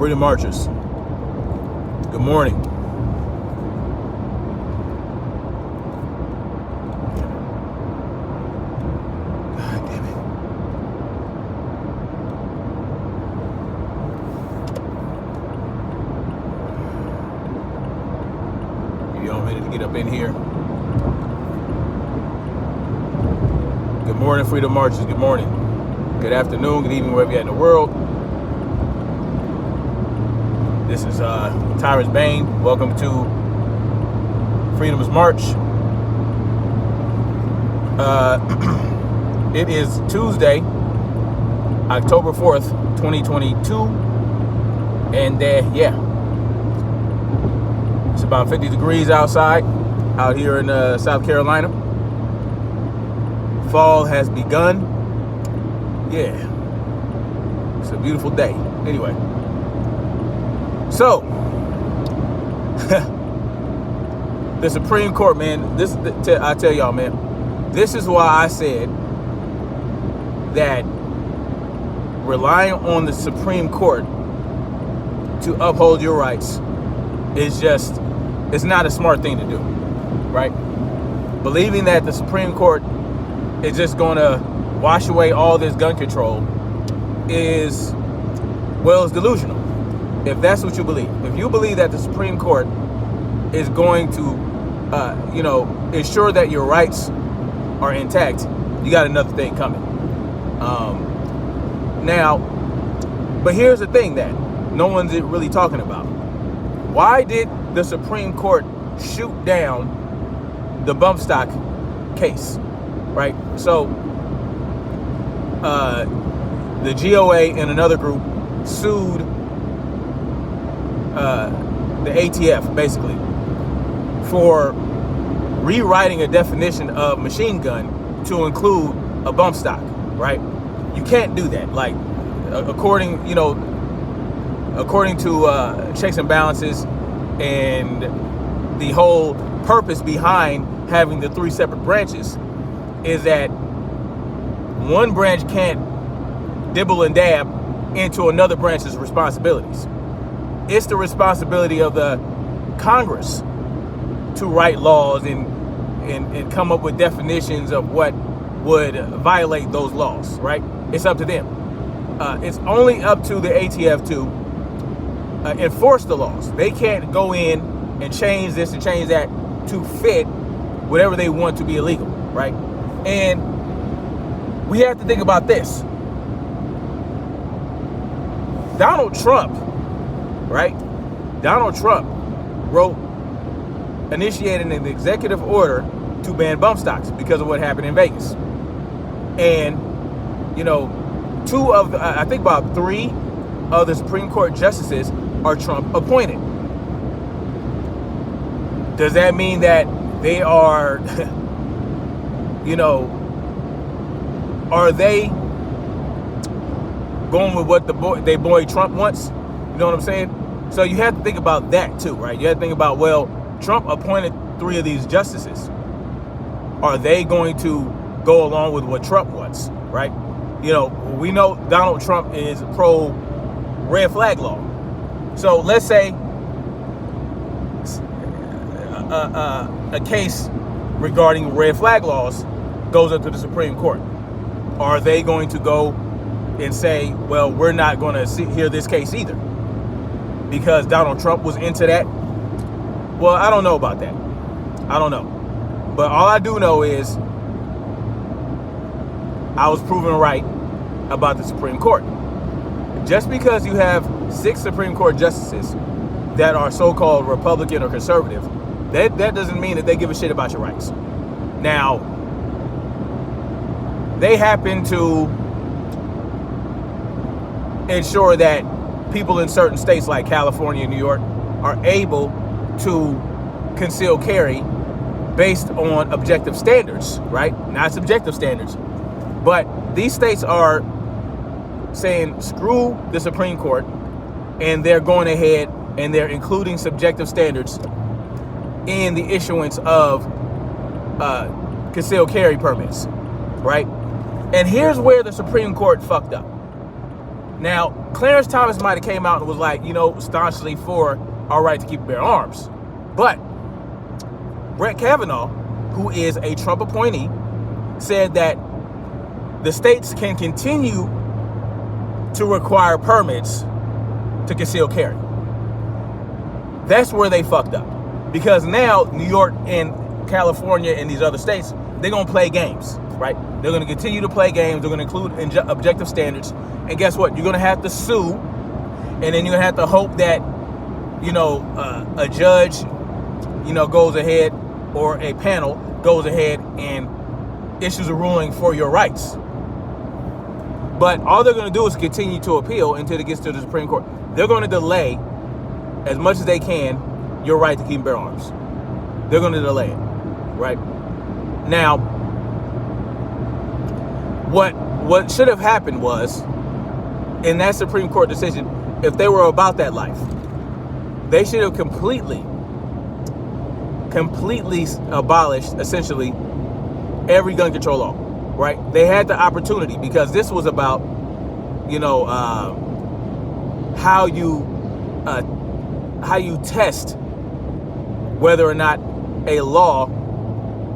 Freedom Marchers, good morning. God damn it. Give y'all a minute to get up in here. Good morning, Freedom Marchers, good morning. Good afternoon, good evening, wherever you're at in the world. This is Tyrus Bain. Welcome to Freedom's March. It is Tuesday, October 4th, 2022. And yeah, it's about 50 degrees outside, out here in South Carolina. Fall has begun. Yeah, it's a beautiful day. Anyway. So, the Supreme Court, man, I tell y'all, man, this is why I said that relying on the Supreme Court to uphold your rights is it's not a smart thing to do, right? Believing that the Supreme Court is just going to wash away all this gun control is delusional. If that's what you believe, if you believe that the Supreme Court is going to, ensure that your rights are intact, you got another thing coming. Now, but here's the thing that no one's really talking about. Why did the Supreme Court shoot down the bump stock case, right? So, the GOA and another group sued the ATF basically for rewriting a definition of machine gun to include a bump stock, right? You can't do that. Like, according to checks and balances and the whole purpose behind having the three separate branches is that one branch can't dibble and dab into another branch's responsibilities. It's the responsibility of the Congress to write laws and come up with definitions of what would violate those laws, right? It's up to them. It's only up to the ATF to enforce the laws. They can't go in and change this and change that to fit whatever they want to be illegal, right? And we have to think about this. Donald Trump, right? Donald Trump initiated an executive order to ban bump stocks because of what happened in Vegas. And, I think about 3 of the Supreme Court justices are Trump appointed. Does that mean that they are, are they going with what their boy Trump wants? You know what I'm saying? So you have to think about that too, right? You have to think about, Trump appointed 3 of these justices. Are they going to go along with what Trump wants, right? We know Donald Trump is pro red flag law. So let's say a case regarding red flag laws goes up to the Supreme Court. Are they going to go and say, well, we're not going to hear this case either because Donald Trump was into that? Well, I don't know about that. I don't know. But all I do know is I was proven right about the Supreme Court. Just because you have 6 Supreme Court justices that are so-called Republican or conservative, that doesn't mean that they give a shit about your rights. Now, they happen to ensure that people in certain states like California and New York are able to conceal carry based on objective standards, right? Not subjective standards. But these states are saying, screw the Supreme Court, and they're going ahead and they're including subjective standards in the issuance of concealed carry permits, right? And here's where the Supreme Court fucked up. Now, Clarence Thomas might have came out and was like, staunchly for our right to keep and bear arms. But Brett Kavanaugh, who is a Trump appointee, said that the states can continue to require permits to conceal carry. That's where they fucked up. Because now New York and California and these other states, they're going to play games, right? They're going to continue to play games. They're going to include objective standards. And guess what? You're going to have to sue. And then you're going to have to hope that, a judge, goes ahead, or a panel goes ahead and issues a ruling for your rights. But all they're going to do is continue to appeal until it gets to the Supreme Court. They're going to delay as much as they can your right to keep and bear arms. They're going to delay it, right? Now, what should have happened was, in that Supreme Court decision, if they were about that life, they should have completely abolished, essentially, every gun control law, right? They had the opportunity, because this was about, how you test whether or not a law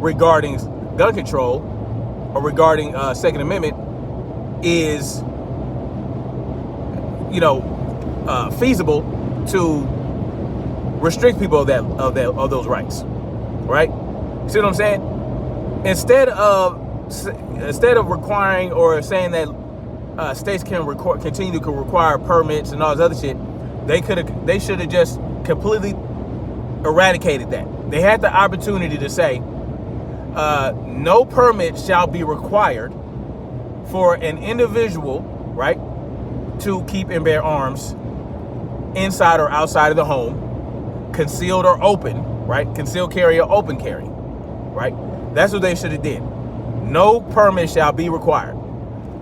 regarding gun control or regarding Second Amendment is, feasible to restrict people of those rights, right? See what I'm saying? Instead of requiring or saying that states can continue to require permits and all this other shit, they should have just completely eradicated that. They had the opportunity to say, no permit shall be required for an individual, right, to keep and bear arms inside or outside of the home, concealed or open, right? Concealed carry or open carry, right? That's what they should have did. No permit shall be required.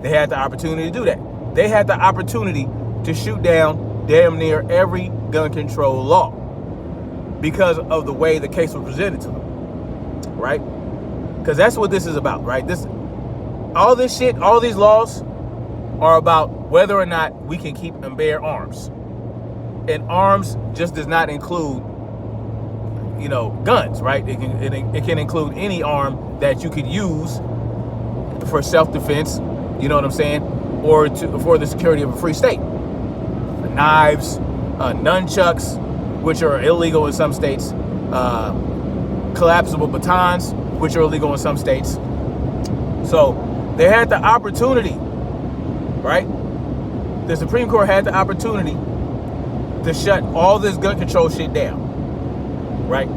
They had the opportunity to do that. They had the opportunity to shoot down damn near every gun control law because of the way the case was presented to them, right? Because that's what this is about, right? All this shit, all these laws are about whether or not we can keep and bear arms. And arms just does not include, guns, right? It can include any arm that you could use for self-defense, you know what I'm saying? Or for the security of a free state. Knives, nunchucks, which are illegal in some states, collapsible batons, which are illegal in some states. So they had the opportunity, right? The Supreme Court had the opportunity to shut all this gun control shit down, right?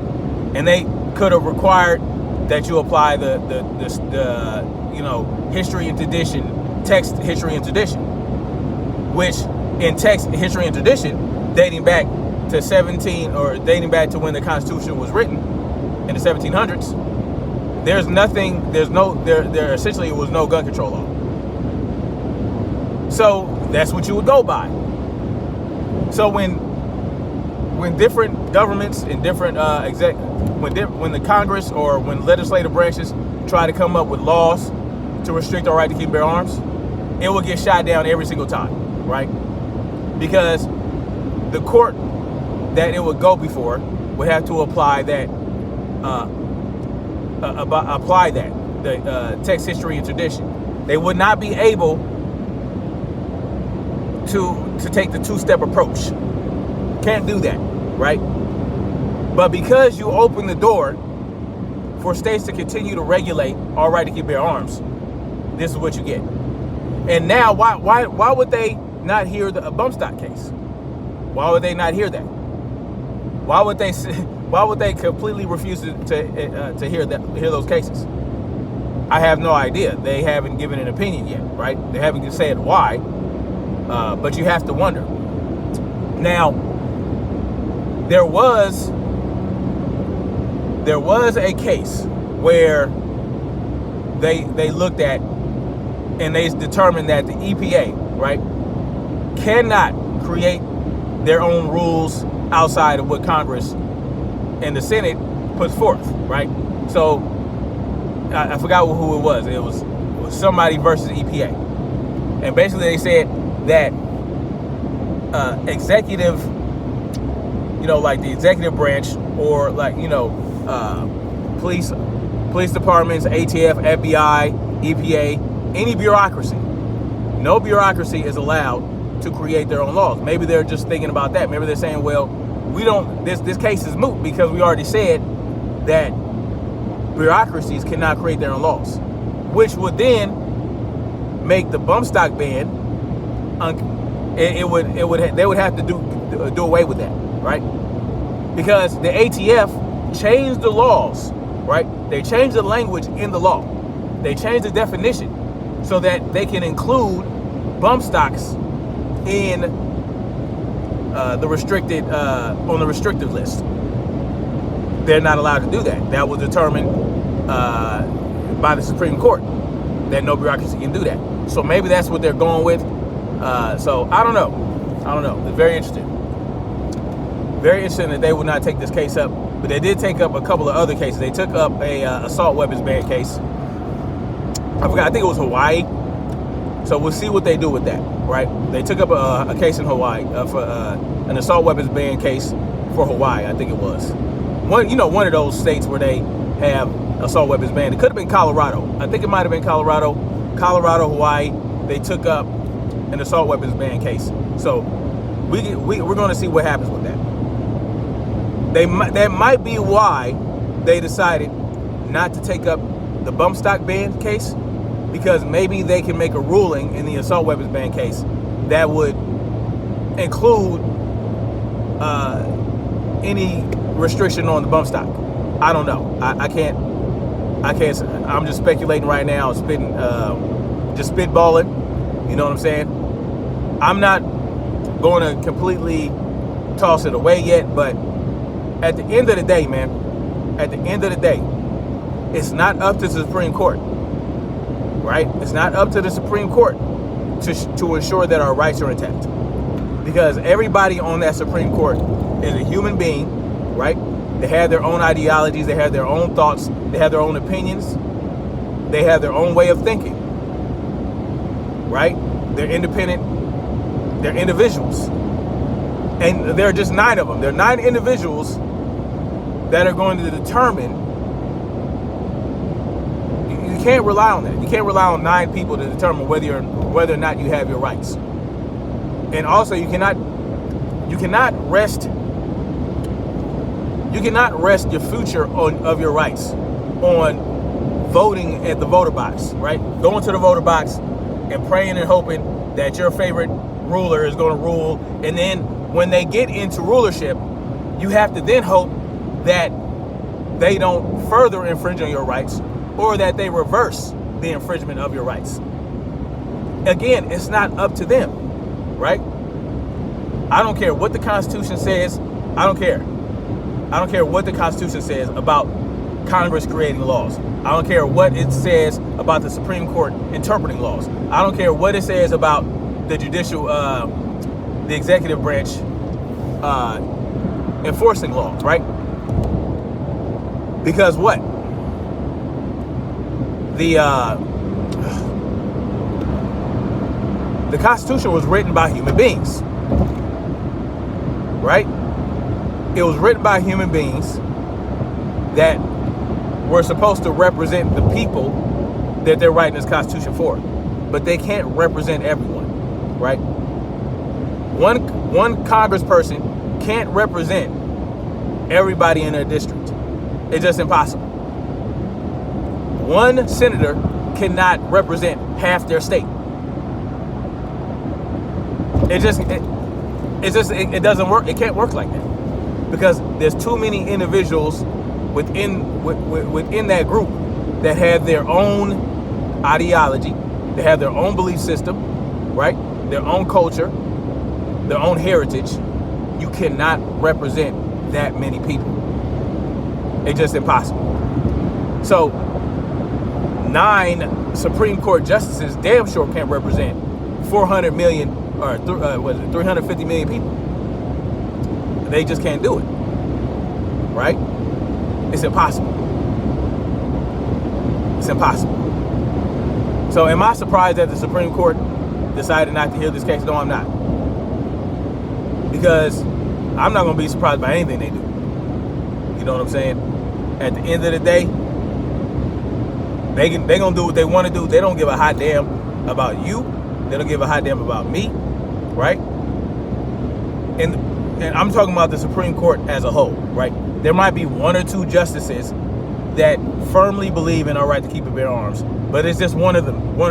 And they could have required that you apply the history and tradition, text, history and tradition, which in text, history and tradition, dating back to when the Constitution was written in the 1700s, there essentially was no gun control law. So that's what you would go by. So when different governments and different when the Congress or when legislative branches try to come up with laws to restrict our right to keep and bear arms, it will get shot down every single time, right? Because the court that it would go before would have to apply that the text, history, and tradition. They would not be able to take the two-step approach. Can't do that, right? But because you open the door for states to continue to regulate our right to keep bear arms, this is what you get. And now, why would they not hear a bump stock case? Why would they not hear that? Why would they completely refuse to hear those cases? I have no idea. They haven't given an opinion yet, right? They haven't said why, but you have to wonder. Now, there was a case where they looked at and they determined that the EPA, right, cannot create their own rules outside of what Congress and the Senate puts forth, right? So I forgot who it was. It was somebody versus EPA. And basically they said that executive, like the executive branch, or like, police departments, ATF, FBI, EPA, any bureaucracy. No bureaucracy is allowed to create their own laws. Maybe they're just thinking about that. Maybe they're saying, well, this case is moot because we already said that bureaucracies cannot create their own laws, which would then make the bump stock ban, they would have to do away with that, right? Because the ATF changed the laws, right? They changed the language in the law. They changed the definition so that they can include bump stocks in on the restricted list. They're not allowed to do that. That was determined by the Supreme Court, that no bureaucracy can do that. So maybe that's what they're going with. So I don't know. It's very interesting. Very interesting that they would not take this case up, but they did take up a couple of other cases. They took up a assault weapons ban case. I think it was Hawaii. So we'll see what they do with that, right? They took up a case in Hawaii for an assault weapons ban case for Hawaii. I think it was one of those states where they have assault weapons ban. It could have been Colorado. I think it might have been Colorado, Hawaii. They took up an assault weapons ban case. So we're going to see what happens with that. That might be why they decided not to take up the bump stock ban case, because maybe they can make a ruling in the assault weapons ban case that would include any restriction on the bump stock. I don't know. I can't. I'm just speculating right now, just spitballing. You know what I'm saying? I'm not going to completely toss it away yet, but at the end of the day, man, it's not up to the Supreme Court, right? It's not up to the Supreme Court to ensure that our rights are intact, because everybody on that Supreme Court is a human being, right? They have their own ideologies, they have their own thoughts, they have their own opinions, they have their own way of thinking, right? They're independent, they're individuals. And there are just 9 of them. There are 9 individuals that are going to determine. You can't rely on that. You can't rely on 9 people to determine whether or not you have your rights. And also, you cannot rest your future of your rights on voting at the voter box, right? Going to the voter box and praying and hoping that your favorite ruler is going to rule, and then when they get into rulership, you have to then hope that they don't further infringe on your rights, or that they reverse the infringement of your rights. Again, it's not up to them, right? I don't care what the Constitution says. I don't care what the Constitution says about Congress creating laws. I don't care what it says about the Supreme Court interpreting laws. I don't care what it says about the judicial, the executive branch enforcing laws, right? Because what? The Constitution was written by human beings, right? It was written by human beings that were supposed to represent the people that they're writing this Constitution for, but they can't represent everyone, right? One congressperson can't represent everybody in their district. It's just impossible. One senator cannot represent half their state. It doesn't work. It can't work like that, because there's too many individuals within that group that have their own ideology, they have their own belief system, right? Their own culture, their own heritage. You cannot represent that many people. It's just impossible. So 9 Supreme Court justices damn sure can't represent 400 million or 350 million people. They just can't do it, right? It's impossible. It's impossible. So am I surprised that the Supreme Court decided not to hear this case? No, I'm not. because I'm not going to be surprised by anything they do. You know what I'm saying? At the end of the day, they're going to do what they want to do. They don't give a hot damn about you. They don't give a hot damn about me, right? And I'm talking about the Supreme Court as a whole, right? There might be one or two justices that firmly believe in our right to keep and bear arms, but it's just one or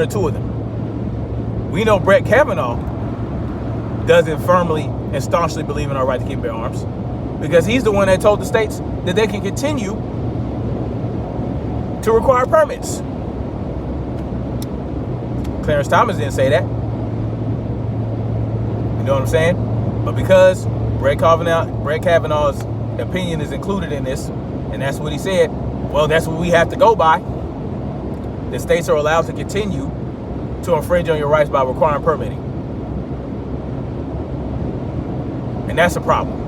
two of them. We know Brett Kavanaugh doesn't firmly and staunchly believe in our right to keep and bear arms, because he's the one that told the states that they can continue to require permits. Clarence Thomas didn't say that. You know what I'm saying? But because Brett Kavanaugh's opinion is included in this, and that's what he said, well, that's what we have to go by. The states are allowed to continue to infringe on your rights by requiring permitting. And that's a problem.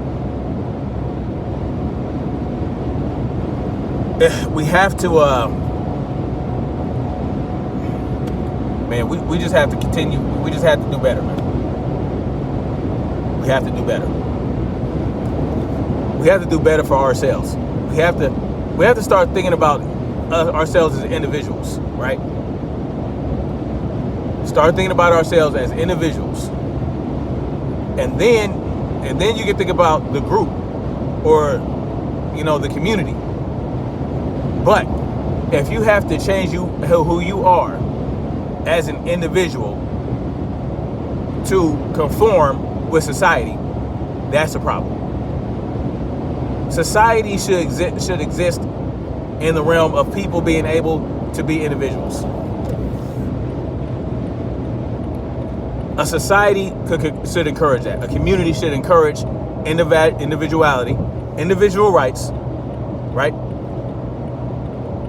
We have to, man, we just have to continue. We just have to do better, man. We have to do better. We have to do better for ourselves. We have to start thinking about ourselves as individuals, right? Start thinking about ourselves as individuals. And then you can think about the group or, the community. But if you have to change who you are as an individual to conform with society, that's a problem. Society should exist in the realm of people being able to be individuals. A society should encourage that. A community should encourage individuality, individual rights, right?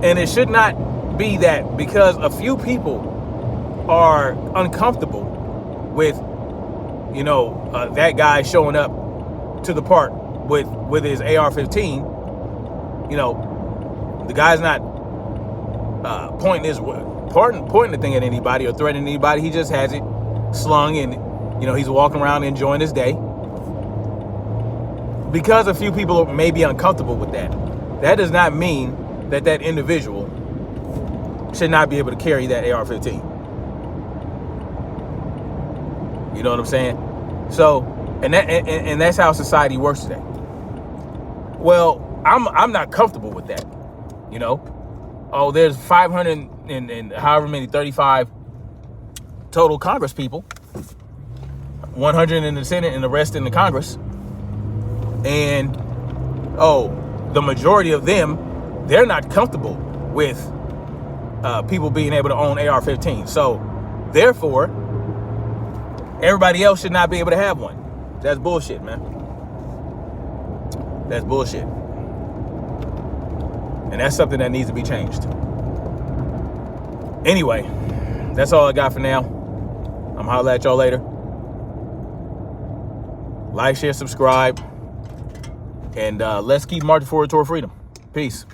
And it should not be that because a few people are uncomfortable with, that guy showing up to the park with his AR-15, the guy's not pointing the thing at anybody or threatening anybody. He just has it slung and, he's walking around enjoying his day. Because a few people may be uncomfortable with that, that does not mean that individual should not be able to carry that AR-15. You know what I'm saying? So, and that's how society works today. Well, I'm not comfortable with that. Oh, there's 500 and however many 35 total Congress people, 100 in the Senate and the rest in the Congress, and the majority of them, they're not comfortable with people being able to own AR-15. So, therefore, everybody else should not be able to have one. That's bullshit, man. That's bullshit. And that's something that needs to be changed. Anyway, that's all I got for now. I'm gonna holler at y'all later. Like, share, subscribe. And let's keep marching forward toward freedom. Peace.